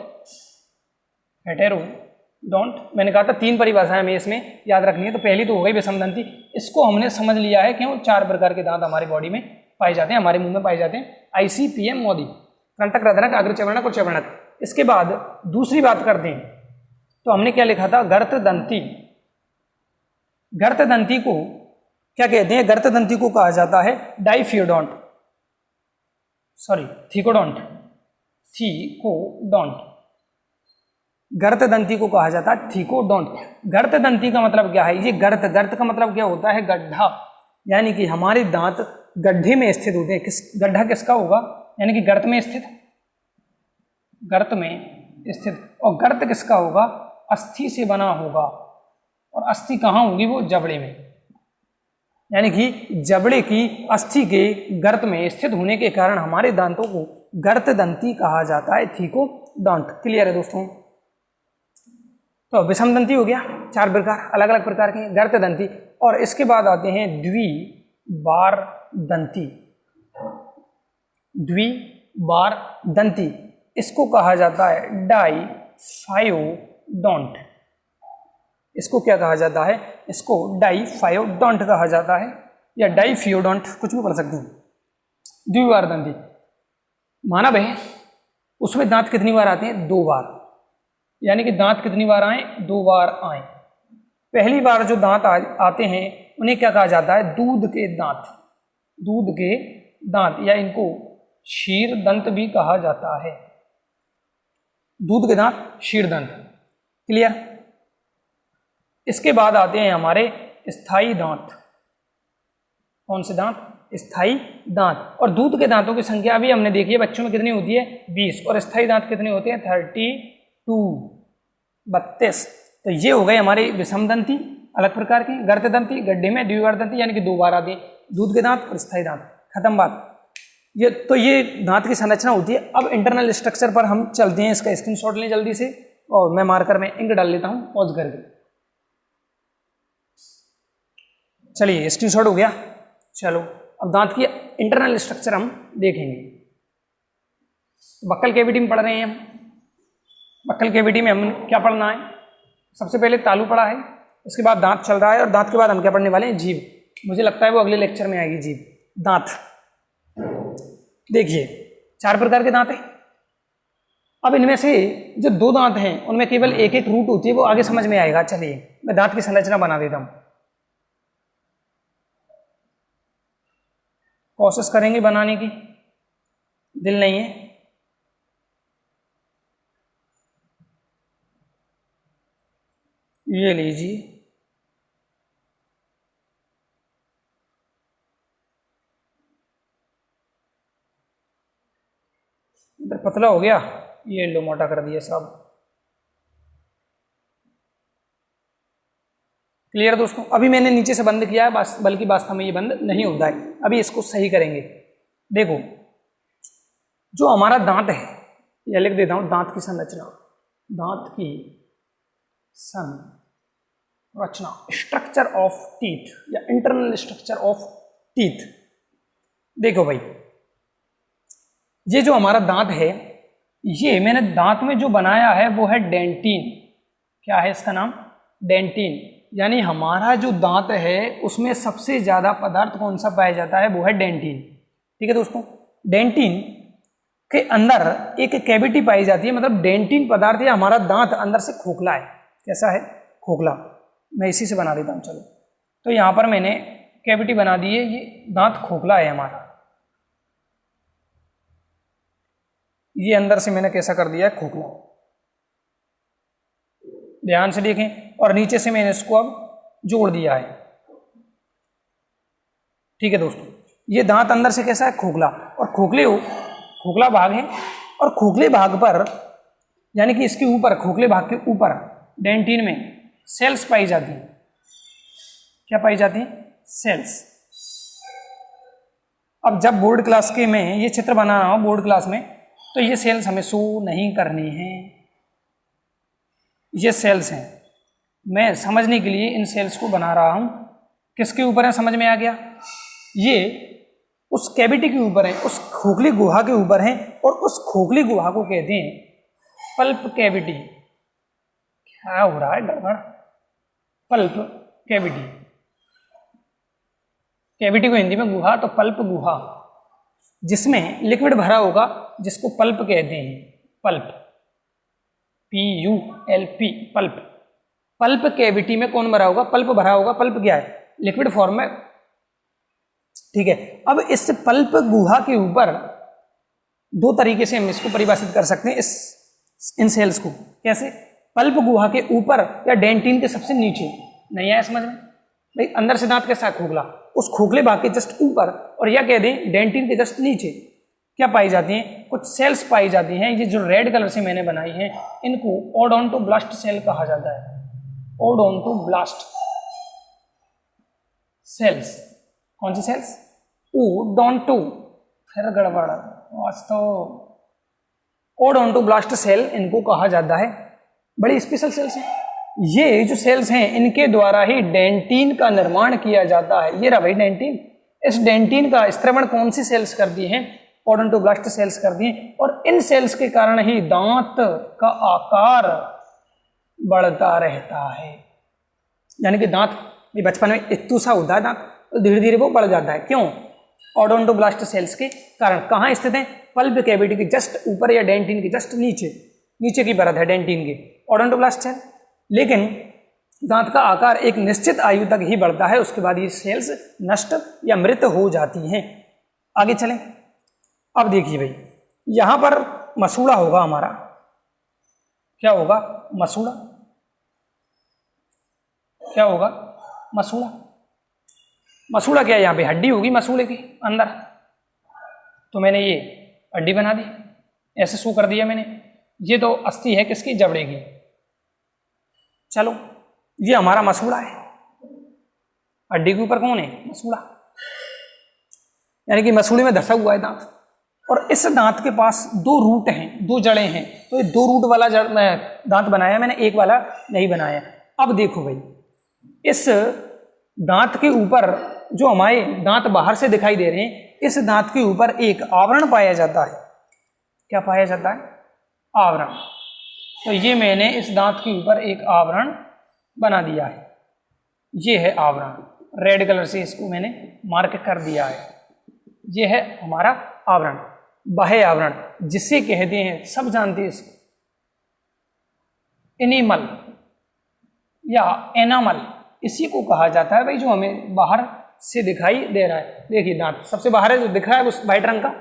मैंने कहा था 3 परिभाषाएं हमें इसमें याद रखनी है। तो पहली तो हो गई विषमदंती, इसको हमने समझ लिया है क्यों 4 प्रकार के दांत हमारे बॉडी में पाए जाते हैं, हमारे मुंह में पाए जाते हैं। ICPM मोदी, कंटक, रंध्रक, अग्र चैवर्णक और चैवर्णक। इसके बाद दूसरी बात करते हैं, तो हमने क्या लिखा था? गर्तदंती। गर्तदंती को क्या कहते हैं? गर्तदंती को कहा जाता है थीकोडोंट। गर्तदंती को कहा जाता है थीकोडोंट। गर्तदंती का मतलब क्या है? ये गर्त का मतलब क्या होता है? गड्ढा, यानी कि हमारे दांत गड्ढे में स्थित होते हैं। गड्ढा किसका होगा? यानी कि गर्त में स्थित, और गर्त किसका होगा? अस्थि से बना होगा, और अस्थि कहाँ होगी? वो जबड़े में, यानी कि जबड़े की अस्थि के गर्त में स्थित होने के कारण हमारे दांतों को गर्तदंती कहा जाता है, थीकोडोंट। क्लियर है दोस्तों? तो विषमदंती हो गया, 4 प्रकार, अलग अलग प्रकार के गर्तदंती। और इसके बाद आते हैं द्विबारदंती। इसको कहा जाता है डाइफायोडोंट। इसको क्या कहा जाता है? इसको डाइफायोडोंट कहा जाता है, या डाइफियोडोंट, कुछ भी पढ़ सकते हैं। द्विबारदंती मानव है, उसमें दांत कितनी बार आते हैं? 2 बार, यानी कि दांत कितनी बार आए? 2 बार आए। पहली बार जो दांत आते हैं उन्हें क्या कहा जाता है? दूध के दांत, या इनको शीर दंत भी कहा जाता है। दूध के दांत, शीर दंत। क्लियर? इसके बाद आते हैं हमारे स्थायी दांत। कौन से दांत? स्थायी दांत। और दूध के दांतों की संख्या भी हमने देखी है, बच्चों में कितनी होती है? 20, और स्थायी दांत कितने होते हैं? 32। तो ये हो गए हमारे विषमदंती, अलग प्रकार के। गर्तदंती, गड्ढे में। द्विबारदंती यानी कि 2 बार आते हैं, दूध के दांत और स्थायी दांत। खत्म बात। ये दांत की संरचना होती है। अब इंटरनल स्ट्रक्चर पर हम चलते हैं, इसका स्क्रीनशॉट लें जल्दी से, और मैं मार्कर में इंक डाल लेता हूं पॉज करके। चलिए स्क्रीनशॉट हो गया। चलो अब दांत की इंटरनल स्ट्रक्चर हम देखेंगे। बक्कल कैविटी में पढ़ रहे हैं हम। बक्कल कैविटी में हम क्या पढ़ना है? सबसे पहले तालू पढ़ा है, उसके बाद दांत चल रहा है, और दांत के बाद हम क्या पढ़ने वाले हैं? जीभ। मुझे लगता है वो अगले लेक्चर में आएगी, जीभ। दांत देखिए 4 प्रकार के दांत हैं। अब इनमें से जो 2 दांत हैं उनमें केवल एक एक रूट होती है, वो आगे समझ में आएगा। चलिए मैं दांत की संरचना बना देता हूं, कोशिश करेंगे बनाने की, दिल नहीं है। ये लीजिए, इधर पतला हो गया, ये लो मोटा कर दिया साहब। क्लियर दोस्तों? अभी मैंने नीचे से बंद किया है, बल्कि वास्तव में ये बंद नहीं होता है। अभी इसको सही करेंगे। देखो जो हमारा दांत है, या लिख देता हूं दांत की संरचना। दांत की संरचना रचना, स्ट्रक्चर ऑफ टीथ या इंटरनल स्ट्रक्चर ऑफ टीथ। देखो भाई, ये जो हमारा दांत है, ये मैंने दांत में जो बनाया है वो है डेंटिन। क्या है इसका नाम? डेंटिन। यानी हमारा जो दांत है उसमें सबसे ज्यादा पदार्थ कौन सा पाया जाता है? वो है डेंटिन। ठीक है दोस्तों, डेंटिन के अंदर एक कैविटी पाई जाती है, मतलब डेंटिन पदार्थ या हमारा दांत अंदर से खोखला है। कैसा है? खोखला। मैं इसी से बना देता हूँ। चलो, तो यहाँ पर मैंने कैविटी बना दी है, ये दांत खोखला है हमारा। ये अंदर से मैंने कैसा कर दिया है? खोखला। ध्यान से देखें, और नीचे से मैंने इसको अब जोड़ दिया है। ठीक है दोस्तों, ये दांत अंदर से कैसा है? खोखला। और खोखला भाग है, और खोखले भाग पर यानी कि इसके ऊपर, खोखले भाग के ऊपर डेंटिन में सेल्स पाई जाती हैं। क्या पाई जाती हैं? सेल्स। अब जब बोर्ड क्लास के में ये चित्र बना रहा हूं बोर्ड क्लास में, तो ये सेल्स हमें शो नहीं करनी है। ये सेल्स हैं, मैं समझने के लिए इन सेल्स को बना रहा हूं। किसके ऊपर है? समझ में आ गया? ये उस कैविटी के ऊपर है, उस खोखली गुहा के ऊपर है, और उस खोखली गुहा को कहते हैं पल्प कैविटी। क्या हो रहा है? गड़बड़। पल्प कैविटी, कैविटी को हिंदी में गुहा, तो पल्प गुहा, जिसमें लिक्विड भरा होगा, जिसको पल्प कहते हैं। Pulp, PULP, pulp. Pulp cavity में कौन भरा होगा? पल्प भरा होगा। पल्प क्या है? लिक्विड फॉर्म में। ठीक है, अब इस पल्प गुहा के ऊपर दो तरीके से हम इसको परिभाषित कर सकते हैं, इन सेल्स को। कैसे? पल्प गुहा के ऊपर या डेंटिन के सबसे नीचे। नहीं आया समझ में? भाई अंदर से दांत कैसा है? खोखला। उस खोखले भाग के जस्ट ऊपर, और या कह दें डेंटिन के जस्ट नीचे, क्या पाई जाती हैं? कुछ सेल्स पाई जाती हैं। ये जो रेड कलर से मैंने बनाई है, इनको ओडोंटोब्लास्ट सेल कहा जाता है। Odontoblast cells. कौन सी सेल्स? ओडोंटो, फिर गड़बड़, वास्तव ओडोंटोब्लास्ट सेल इनको कहा जाता है। बड़ी स्पेशल सेल्स हैं ये। जो सेल्स हैं, इनके द्वारा ही डेंटिन का निर्माण किया जाता है। ये रहा भाई डेंटिन। इस डेंटिन का स्त्रवण कौन सी सेल्स करती हैं? ओडोंटोब्लास्ट सेल्स करती हैं, और इन सेल्स के कारण ही दांत का आकार बढ़ता रहता है। यानी कि दांत बचपन में इत्तू सा होता है दांत, तो धीरे धीरे वो बढ़ जाता है। क्यों? ओडोंटोब्लास्ट सेल्स के कारण। कहाँ स्थित है? पल्प कैविटी के जस्ट ऊपर या डेंटिन के जस्ट नीचे, नीचे की परत है डेंटिन की ओडोंटोब्लास्ट सेल। लेकिन दांत का आकार एक निश्चित आयु तक ही बढ़ता है, उसके बाद ये सेल्स नष्ट या मृत हो जाती हैं। आगे चलें। अब देखिए भाई, यहां पर मसूड़ा होगा हमारा। क्या होगा? मसूड़ा। क्या होगा? मसूड़ा। मसूड़ा क्या है? यहाँ पे हड्डी होगी मसूड़े के अंदर। तो मैंने ये हड्डी बना दी, ऐसे शो कर दिया मैंने। ये तो अस्थि है किसकी? जबड़े की। चलो, ये हमारा मसूड़ा है। हड्डी के ऊपर कौन है? मसूड़ा। यानी कि मसूड़े में धसा हुआ है दांत, और इस दांत के पास दो रूट हैं, दो जड़ें हैं। तो ये दो रूट वाला दांत बनाया मैंने, एक वाला नहीं बनाया। अब देखो भाई, इस दांत के ऊपर जो हमारे दांत बाहर से दिखाई दे रहे हैं, इस दांत के ऊपर एक आवरण पाया जाता है। क्या पाया जाता है? आवरण। तो ये मैंने इस दांत के ऊपर एक आवरण बना दिया है। ये है आवरण, रेड कलर से इसको मैंने मार्क कर दिया है। ये है हमारा आवरण, बाह्य आवरण, जिसे कहते हैं, सब जानते हैं इसको, एनिमल या एनामल, इसी को कहा जाता है भाई, जो हमें बाहर से दिखाई दे रहा है। देखिए दांत सबसे बाहर है, जो दिख रहा है उस वाइट रंग का,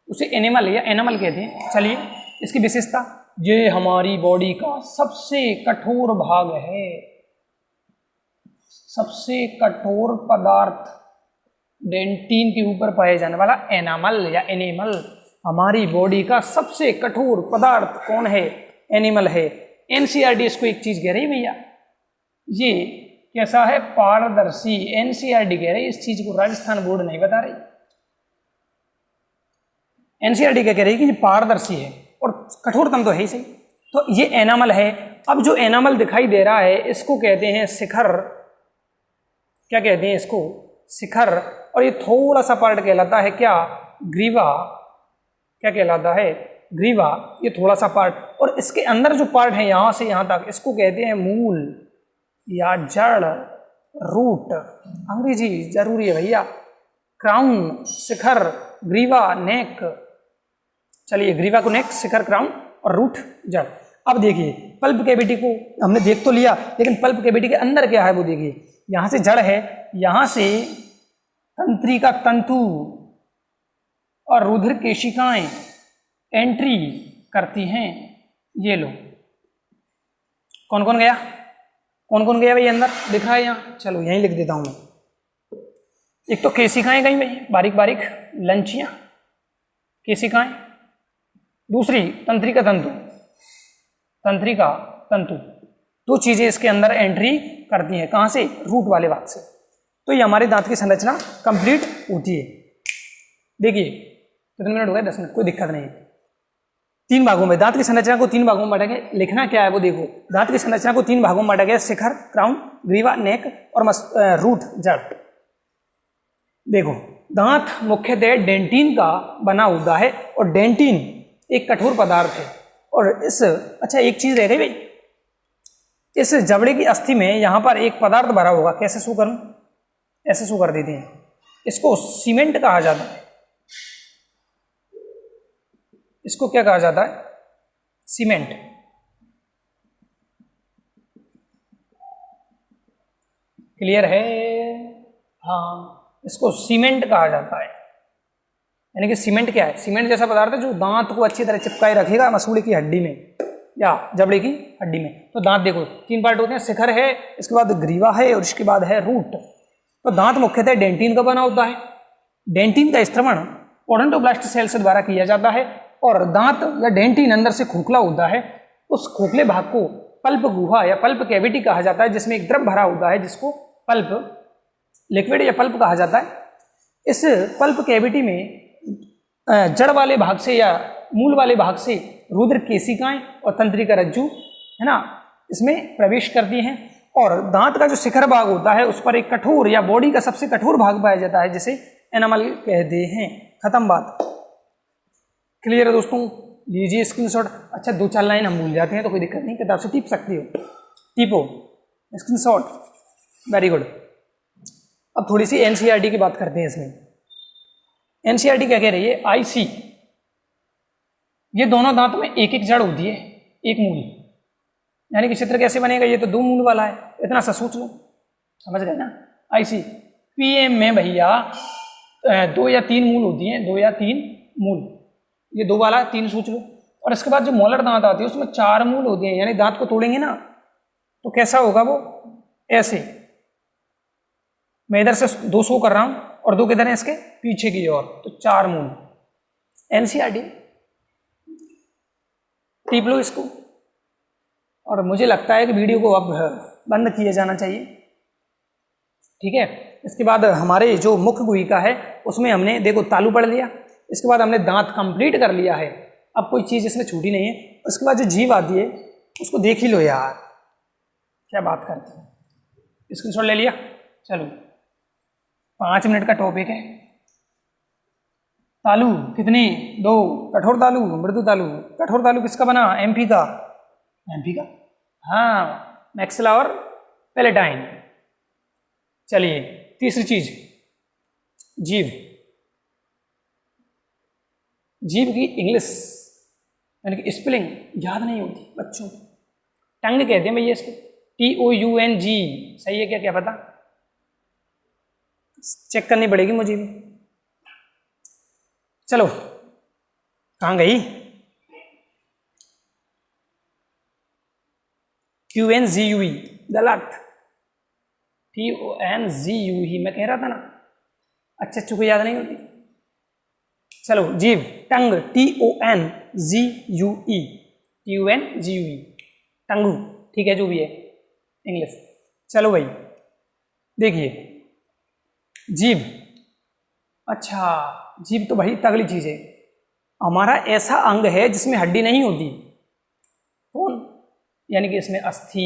उसे एनिमल या एनामल कहते हैं। चलिए इसकी विशेषता, ये हमारी बॉडी का सबसे कठोर भाग है। सबसे कठोर पदार्थ डेंटिन के ऊपर पाए जाने वाला एनामल या एनिमल, हमारी बॉडी का सबसे कठोर पदार्थ कौन है? एनिमल है। एनसीईआरटी इसको एक चीज कह रही है भैया, ये कैसा है? पारदर्शी। एनसीईआरटी कह रही है इस चीज को, राजस्थान बोर्ड नहीं बता रही। एनसीईआरटी क्या कह रही है कि ये पारदर्शी है और कठोरतम तो है ही सही। तो ये एनामल है। अब जो एनामल दिखाई दे रहा है इसको कहते हैं शिखर, क्या कहते हैं इसको, शिखर। और ये थोड़ा सा पार्ट कहलाता है क्या, ग्रीवा, क्या कहलाता है, ग्रीवा, ये थोड़ा सा पार्ट। और इसके अंदर जो पार्ट है यहाँ से यहाँ तक, इसको कहते हैं मूल या जड़, रूट, अंग्रेजी जरूरी है भैया। क्राउन, शिखर, ग्रीवा, नेक, चलिए ग्रीवा को नेक, शिखर क्राउन और रूट जड़। अब देखिए पल्प कैविटी को हमने देख तो लिया, लेकिन पल्प कैविटी के अंदर क्या है वो देखिए। यहाँ से जड़ है, यहाँ से तंत्रिका तंतु और रुधिर केशिकाएं एंट्री करती हैं। ये लो, कौन कौन गया, कौन कौन गया भाई अंदर, दिख रहा है यहाँ, चलो यहीं लिख देता हूँ मैं। एक तो केशिकाएं गई भाई, बारीक बारीक लंचियां केशिकाएं। दूसरी तंत्रिका तंतु, तंत्रिका तंतु, दो चीजें इसके अंदर एंट्री करती हैं। कहाँ से, रूट वाले भाग से। तो ये हमारे दांत की संरचना कंप्लीट होती है। देखिए कितने मिनट हो गए, 10 मिनट, कोई दिक्कत नहीं है। 3 भागों में दांत की संरचना को 3 भागों में बांटेंगे। लिखना क्या है वो देखो, दांत की संरचना को 3 भागों में बांटा गया, शिखर, क्राउन, ग्रीवा, नेक और रूट, जड़। देखो दांत मुख्यतः डेंटिन का बना होता है और डेंटिन एक कठोर पदार्थ है। और इस, अच्छा एक चीज रह गई भाई, इस जबड़े की अस्थि में यहाँ पर एक पदार्थ भरा होगा, कैसे शो करूं, ऐसे शो कर देते हैं, इसको सीमेंट कहा जाता है। इसको क्या कहा जाता है, सीमेंट। क्लियर है, हाँ इसको सीमेंट कहा जाता है। यानी कि सीमेंट क्या है, सीमेंट जैसा पदार्थ है जो दांत को अच्छी तरह चिपकाए रखेगा मसूड़े की हड्डी में या जबड़े की हड्डी में। तो दांत देखो 3 पार्ट होते हैं, शिखर है, इसके बाद ग्रीवा है और इसके बाद है रूट। तो दांत मुख्यतः डेंटिन का बना होता है। डेंटिन का स्त्रवण ओडोंटोब्लास्ट सेल से द्वारा किया जाता है और दांत या डेंटिन अंदर से खोखला होता है। उस खोखले भाग को पल्प गुहा या पल्प कैविटी कहा जाता है, जिसमें एक द्रव भरा होता है जिसको पल्प, लिक्विड या पल्प कहा जाता है। इस पल्प कैविटी में जड़ वाले भाग से या मूल वाले भाग से रुधिर केशिकाएं और तंत्रिका रज्जु है ना, इसमें प्रवेश करती हैं। और दांत का जो शिखर भाग होता है उस पर एक कठोर या बॉडी का सबसे कठोर भाग पाया जाता है, जिसे एनामल कहते हैं। खत्म बात, क्लियर है दोस्तों, लीजिए स्क्रीनशॉट। अच्छा 2-4 लाइन हम भूल जाते हैं तो कोई दिक्कत नहीं, किताब से टिप सकती हो, टिपो स्क्रीनशॉट, वेरी गुड। अब थोड़ी सी एनसीईआरटी की बात करते हैं। इसमें एनसीईआरटी क्या कह रही है, आईसी, ये दोनों दांत में एक एक जड़ होती है, एक मूल, यानी कि चित्र कैसे बनेगा, ये तो 2 मूल वाला है, इतना सा सोच लो, समझ गए ना। आईसी, पीएम में भैया 2 या 3 मूल होती हैं, 2 या 3 मूल, ये 2 वाला 3 सोच लो। और इसके बाद जो मोलर दांत आती है उसमें 4 मूल होते हैं, यानी दांत को तोड़ेंगे ना तो कैसा होगा वो, ऐसे। मैं इधर से 2 शो कर रहा हूं और 2 किधर है इसके पीछे की ओर, तो 4 मूल। एनसीईआरटी टिप लो इसको। और मुझे लगता है कि वीडियो को अब बंद किया जाना चाहिए, ठीक है। इसके बाद हमारे जो मुख्य गुहिका है उसमें हमने देखो तालु पढ़ लिया, इसके बाद हमने दांत कंप्लीट कर लिया है, अब कोई चीज़ इसमें छूटी नहीं है। उसके बाद जो जीभ आती है उसको देख ही लो यार, क्या बात करते हैं। स्क्रीनशॉट ले लिया, चलो 5 मिनट का टॉपिक है। तालु कितने, 2, कठोर तालु, मृदु तालु। कठोर तालु किसका बना, एमपी का, एमपी का, हाँ, मैक्सिला और पैलेटाइन। चलिए तीसरी चीज, जीभ। जीभ की इंग्लिश यानी कि स्पेलिंग याद नहीं होती बच्चों को, टंग कहते हैं भैया इसको, TOUNG, सही है क्या, क्या पता, चेक करनी पड़ेगी मुझे भी। चलो कहाँ गई, QNGUE, गलत, TONGUE मैं कह रहा था ना, अच्छे अच्छे को याद नहीं होती। चलो जीभ, टंग, TONGUE, TONGUE, टंगू, ठीक है जो भी है इंग्लिश। चलो भाई देखिए जीभ, अच्छा जीभ तो भाई तगड़ी चीज है, हमारा ऐसा अंग है जिसमें हड्डी नहीं होती। कौन, यानी कि इसमें अस्थि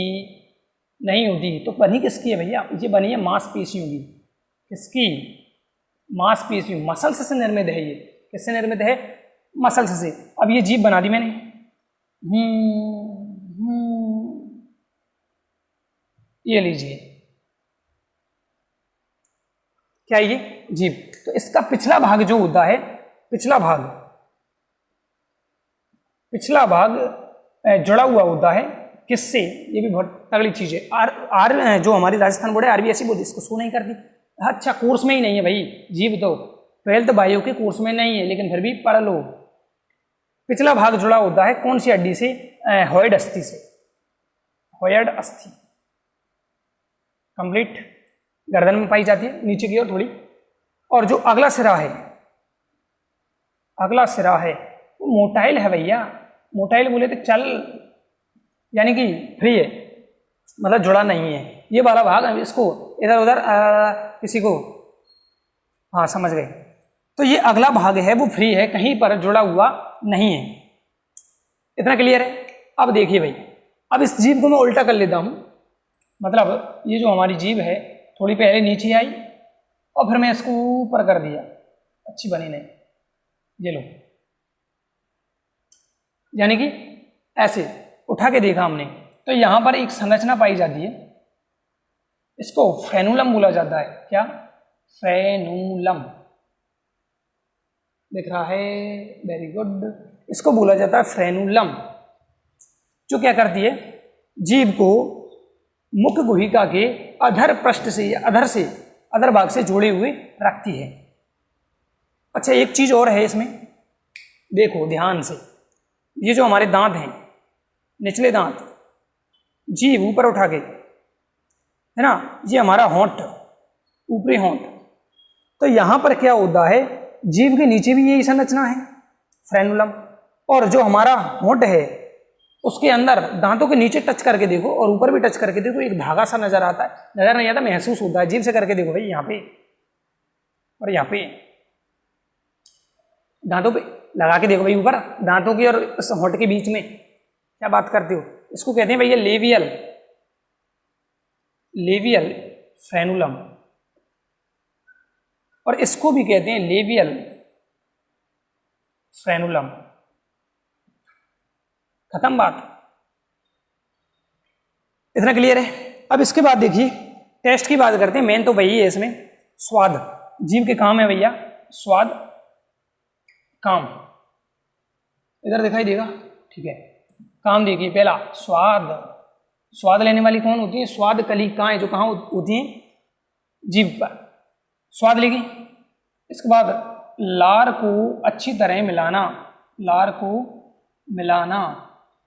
नहीं होती, तो बनी किसकी है भैया? ये बनी है मांसपेशियों की। किसकी? मांसपेशियों, मसल्स से निर्मित है ये। किससे निर्मित है? मसल्स से। अब ये जीभ बना दी मैंने, ये लीजिए, क्या ये? जीभ। तो इसका पिछला भाग जो होता है, पिछला भाग जुड़ा हुआ होता है किससे? ये भी बहुत तगड़ी चीज है। आर जो हमारी राजस्थान बोर्ड है आरबीएसई बोर्ड, इसको शो नहीं करती। अच्छा, कोर्स में ही नहीं है भाई जीभ, तो 12th बायो के कोर्स में नहीं है, लेकिन फिर भी पढ़ लो। पिछला भाग जुड़ा होता है कौन सी हड्डी से? हयोइड अस्थि से। हयोइड अस्थि कंप्लीट गर्दन में पाई जाती है, नीचे की ओर थोड़ी। और जो अगला सिरा है वो मोटाइल है भैया। मोटाइल बोले तो चल, यानी कि फ्री है, मतलब जुड़ा नहीं है। ये वाला भाग इसको इधर उधर किसी को, हाँ समझ गए। तो ये अगला भाग है वो फ्री है, कहीं पर जुड़ा हुआ नहीं है। इतना क्लियर है? अब देखिए भाई, अब इस जीभ को मैं उल्टा कर लेता हूं। मतलब ये जो हमारी जीभ है थोड़ी पहले नीचे आई और फिर मैं इसको ऊपर कर दिया, अच्छी बनी नहीं, ये लो, यानी कि ऐसे उठा के देखा हमने, तो यहां पर एक संरचना पाई जाती है, इसको फ्रेनुलम बोला जाता है। क्या? फ्रेनुलम। दिख रहा है? Very good. इसको बोला जाता है फ्रेनुलम, जो क्या करती है? जीभ को मुख्य गुहिका के अधर पृष्ठ से या अधर भाग से जोड़े हुए रखती है। अच्छा, एक चीज और है इसमें, देखो ध्यान से। ये जो हमारे दांत हैं, निचले दांत, जीभ ऊपर उठा के, है ना, ये हमारा होंठ, ऊपरी होंठ। तो यहां पर क्या होता है? जीभ के नीचे भी यही संरचना है, फ्रेनुलम। और जो हमारा होंठ है उसके अंदर दांतों के नीचे टच करके देखो और ऊपर भी टच करके देखो, एक धागा सा नजर आता है, नजर नहीं आता, महसूस होता है। जीभ से करके देखो भाई, यहाँ पे और यहाँ पे, दांतों पे लगा के देखो भाई, ऊपर दांतों की और होंठ के बीच में। क्या बात करते हो? इसको कहते हैं भैया लेवियल फ्रेनुलम, और इसको भी कहते हैं लेवियल फ्रेनुलम। खत्म बात, इतना क्लियर है? अब इसके बाद देखिए, टेस्ट की बात करते हैं। मेन तो वही है इसमें, स्वाद। जीभ के काम है भैया स्वाद, काम। इधर दिखाई देगा? ठीक है। काम देखिए, पहला स्वाद लेने वाली कौन होती है? स्वाद कलिकाएं, जो कहाँ होती हैं? जीभ पर स्वाद लेगी। इसके बाद लार को अच्छी तरह मिलाना,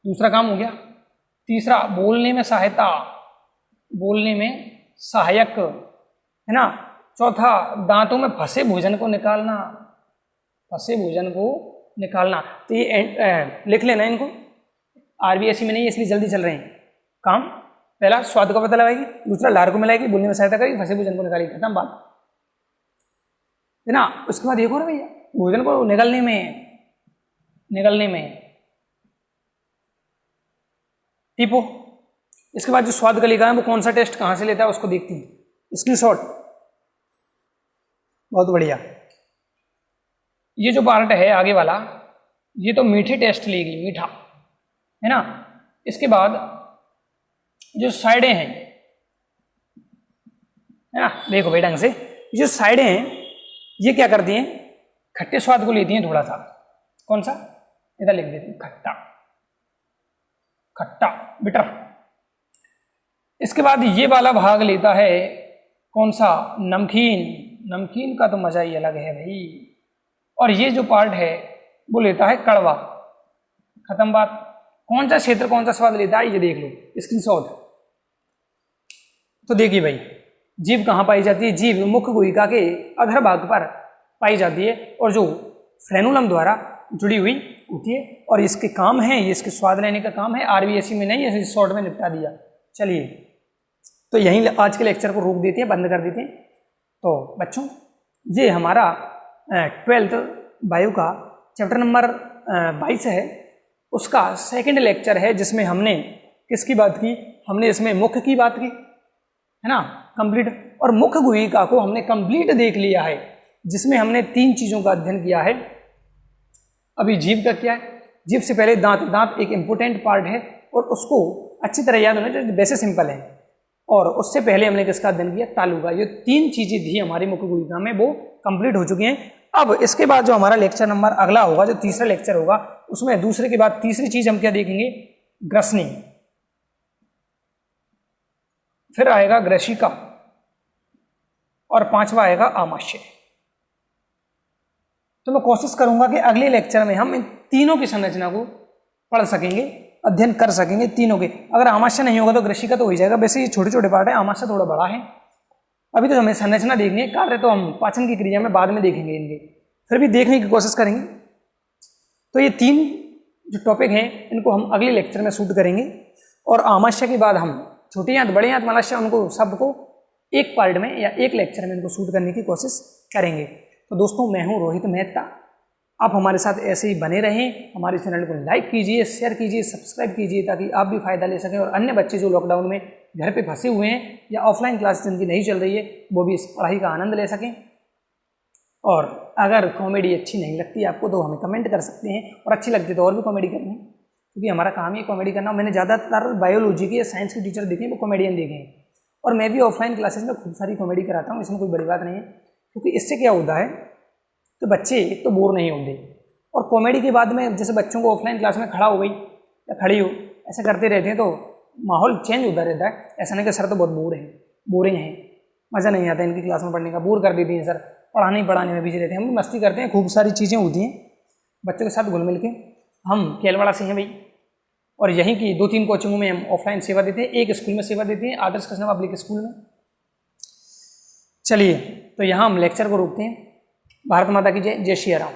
दूसरा काम हो गया। तीसरा, बोलने में सहायक, है ना। चौथा, दांतों में फंसे भोजन को निकालना। तो ये लिख लेना इनको, आरबीएसई में नहीं है इसलिए जल्दी चल रहे हैं काम। पहला स्वाद का पता लगाएगी, दूसरा लार को मिलाएगी, बोलने में सहायता करेगी, फंसे भोजन को निकालेगी। खत्म बात, है ना। उसके बाद देखो ना भैया, भोजन को निगलने में टिपो। इसके बाद जो स्वाद कलिका है वो कौन सा टेस्ट कहां से लेता है उसको देखती है, स्क्रीनशॉट। बहुत बढ़िया। ये जो पार्ट है आगे वाला, ये तो मीठे टेस्ट लेगी, मीठा, है ना। इसके बाद जो साइडें हैं, है ना, देखो भाई ढंग से, जो साइडें हैं ये क्या करती हैं? खट्टे स्वाद को लेती हैं थोड़ा सा। कौन सा? इधर लिख देती हैं, खट्टा बिटर। इसके बाद ये वाला भाग लेता है कौन सा? नमकीन का तो मजा ही अलग है भाई। और ये जो पार्ट है वो लेता है कड़वा। खत्म बात। कौन सा क्षेत्र कौन सा स्वाद लेता है ये देख लो, स्क्रीनशॉट। तो देखिए भाई, जीभ कहाँ पाई जाती है? जीभ मुख्य गुहिका के अधर भाग पर पाई जाती है और जो फ्रेनुलम द्वारा जुड़ी हुई होती है। और इसके काम है, ये इसके स्वाद लेने का काम है। आरबीएसई में नहीं है, शॉर्ट में निपटा दिया। चलिए, तो यहीं आज के लेक्चर को रोक देते हैं, बंद कर देते हैं। तो बच्चों, ये हमारा 12th बायो का चैप्टर नंबर 22 है, उसका सेकंड लेक्चर है, जिसमें हमने किसकी बात की? हमने इसमें मुख्य की बात की, है ना, कंप्लीट। और मुख्य गुहिका को हमने कंप्लीट देख लिया है, जिसमें हमने 3 चीजों का अध्ययन किया है। अभी जीभ का क्या है? जीभ से पहले दांत। दांत एक इंपोर्टेंट पार्ट है और उसको अच्छी तरह याद होना चाहिए, वैसे सिंपल है। और उससे पहले हमने किसका अध्ययन किया? तालु का। ये 3 चीजें थी हमारी मुख्य गुहिका में, वो कंप्लीट हो चुकी हैं। अब इसके बाद जो हमारा लेक्चर नंबर अगला होगा, जो तीसरा लेक्चर होगा, उसमें दूसरे के बाद तीसरी चीज हम क्या देखेंगे? ग्रसनी। फिर आएगा ग्रशिका और 5वां आएगा आमाशय। तो मैं कोशिश करूंगा कि अगले लेक्चर में हम इन तीनों की संरचना को पढ़ सकेंगे, अध्ययन कर सकेंगे तीनों के। अगर आमाशय नहीं होगा तो ग्रशिका तो हो ही जाएगा। वैसे ये छोटे छोटे पार्ट है, आमाशय थोड़ा बड़ा है। अभी तो हमें संरचना देखनी है, कार्य तो हम पाचन की क्रिया में बाद में देखेंगे इनके, फिर भी देखने की कोशिश करेंगे। तो ये 3 जो टॉपिक हैं इनको हम अगले लेक्चर में शूट करेंगे। और आमाशय के बाद हम छोटे आंत, बड़े आंत, मलाशय, उनको सबको एक पार्ट में या एक लेक्चर में इनको शूट करने की कोशिश करेंगे। तो दोस्तों, मैं हूँ रोहित मेहता। आप हमारे साथ ऐसे ही बने रहें। हमारे चैनल को लाइक कीजिए, शेयर कीजिए, सब्सक्राइब कीजिए, ताकि आप भी फायदा ले सकें और अन्य बच्चे जो लॉकडाउन में घर पे फंसे हुए हैं या ऑफलाइन क्लास जिनकी नहीं चल रही है, वो भी इस पढ़ाई का आनंद ले सकें। और अगर कॉमेडी अच्छी नहीं लगती आपको तो हमें कमेंट कर सकते हैं, और अच्छी लगती तो और भी कॉमेडी करनी है, क्योंकि हमारा काम ही कॉमेडी करना। मैंने ज़्यादातर बायोलॉजी के या साइंस के टीचर देखे हैं, वो कॉमेडियन देखे हैं। और मैं भी ऑफलाइन क्लासेस में खूब सारी कॉमेडी कराता हूँ, इसमें कोई बड़ी बात नहीं है। क्योंकि इससे क्या होता है तो बच्चे एक तो बोर नहीं होंगे, और कॉमेडी के बाद में जैसे बच्चों को ऑफलाइन क्लास में खड़ा हो गई या खड़ी हो, ऐसे करते रहते हैं तो माहौल चेंज होता रहता है। ऐसा नहीं कि सर तो बहुत बोरिंग है, मज़ा नहीं आता इनकी क्लास में पढ़ने का, बोर कर देती हैं सर, पढ़ाने में बिजी रहते हैं। हम भी मस्ती करते हैं, खूब सारी चीज़ें होती हैं बच्चों के साथ घुल मिल के। हम केलवाड़ा से हैं भाई, और यहीं की 2-3 कोचिंगों में हम ऑफलाइन सेवा देते हैं, एक स्कूल में सेवा देते हैं, आदर्श कृष्णा पब्लिक स्कूल में। चलिए, तो यहाँ हम लेक्चर को रोकते हैं। भारत माता की जय। जय श्री राम।